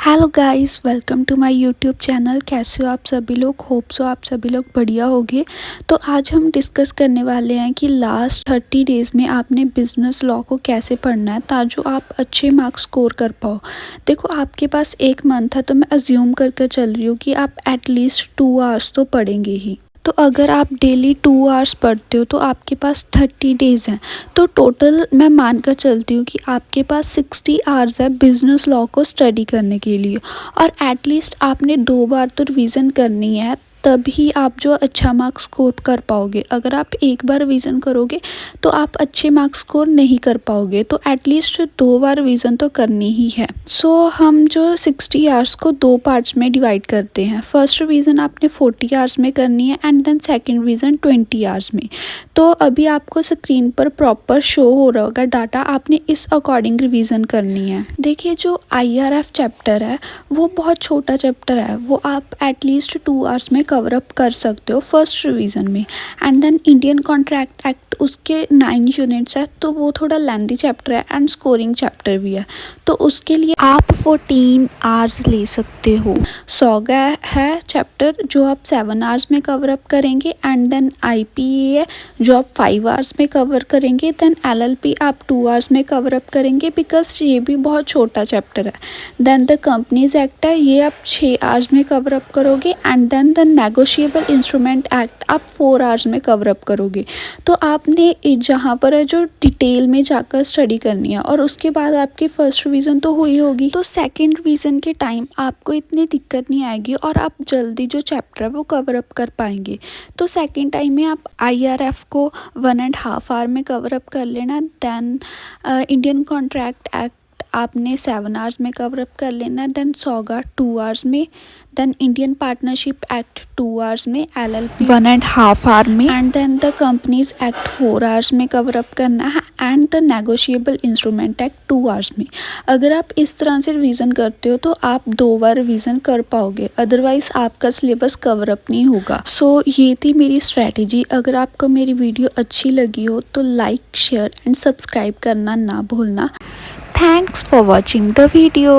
Hello guys, welcome to my YouTube channel. कैसे हो आप सभी लोग? होप सो आप सभी लोग बढ़िया होंगे। तो आज हम डिस्कस करने वाले हैं कि लास्ट 30 डेज़ में आपने बिज़नेस लॉ को कैसे पढ़ना है ताकि आप अच्छे मार्क्स स्कोर कर पाओ। देखो, आपके पास एक मंथ है, तो मैं अज्यूम करके चल रही हूँ कि आप एटलीस्ट 2 आवर्स तो पढ़ेंगे ही। तो अगर आप डेली 2 आवर्स पढ़ते हो तो आपके पास 30 डेज़ हैं। तो टोटल मैं मानकर चलती हूँ कि आपके पास 60 आवर्स है बिज़नेस लॉ को स्टडी करने के लिए। और एटलीस्ट आपने 2 बार तो रिवीजन करनी है, तभी आप जो अच्छा मार्क्स स्कोर कर पाओगे। अगर आप एक बार रिवीजन करोगे तो आप अच्छे मार्क्स स्कोर नहीं कर पाओगे। तो एटलीस्ट 2 बार रिवीजन तो करनी ही है। सो हम जो 60 आवर्स को 2 पार्ट्स में डिवाइड करते हैं। फर्स्ट रिवीजन आपने 40 आवर्स में करनी है and then second revision 20 hours में। तो अभी आपको स्क्रीन पर प्रॉपर शो हो रहा होगा डाटा, आपने इस अकॉर्डिंग रिवीजन करनी है। देखिए, जो IRF चैप्टर है वो बहुत छोटा चैप्टर है, वो आप एटलीस्ट 2 आवर्स में कवर अप कर सकते हो फर्स्ट रिवीजन में। And then Indian contract act, उसके 9 यूनिट्स है, तो वो थोड़ा लेंथी चैप्टर है एंड स्कोरिंग चैप्टर भी है। तो उसके लिए आप 14 आवर्स ले सकते हो। सौगा है चैप्टर जो आप 7 आवर्स में कवर अप करेंगे। एंड देन IPA है जो आप 5 आवर्स में कवर करेंगे। देन LLP आप 2 आवर्स में कवर अप करेंगे, बिकॉज ये भी बहुत छोटा चैप्टर है। देन द कंपनीज एक्ट है, ये आप 6 आवर्स में कवर अप करोगे। And then the negotiable instrument act आप 4 आवर्स में कवर अप करोगे। तो आपने जहाँ पर है जो डिटेल में जाकर स्टडी करनी है, और उसके बाद आपकी फर्स्ट रिवीजन तो हुई होगी, तो सेकेंड रिवीजन के टाइम आपको इतनी दिक्कत नहीं आएगी और आप जल्दी जो चैप्टर है वो कवर अप कर पाएंगे। तो सेकेंड टाइम में आप IRF को 1.5 आवर में कवर अप कर लेना। देन इंडियन कॉन्ट्रैक्ट एक्ट आपने 7 आवर्स में कवर अप कर लेना। देन सौगा 2 आवर्स में। Then Indian partnership act 2 hours में, LLP 1.5 आवर में। And then the companies act 4 hours में कवर अप करना है। And the negotiable instrument act 2 hours में। अगर आप इस तरह से रिवीजन करते हो तो आप 2 बार रिवीजन कर पाओगे, अदरवाइज आपका सिलेबस कवर अप नहीं होगा। सो ये थी मेरी स्ट्रैटेजी। अगर आपको मेरी वीडियो अच्छी लगी हो तो लाइक, शेयर एंड सब्सक्राइब करना ना भूलना। Thanks for watching the video.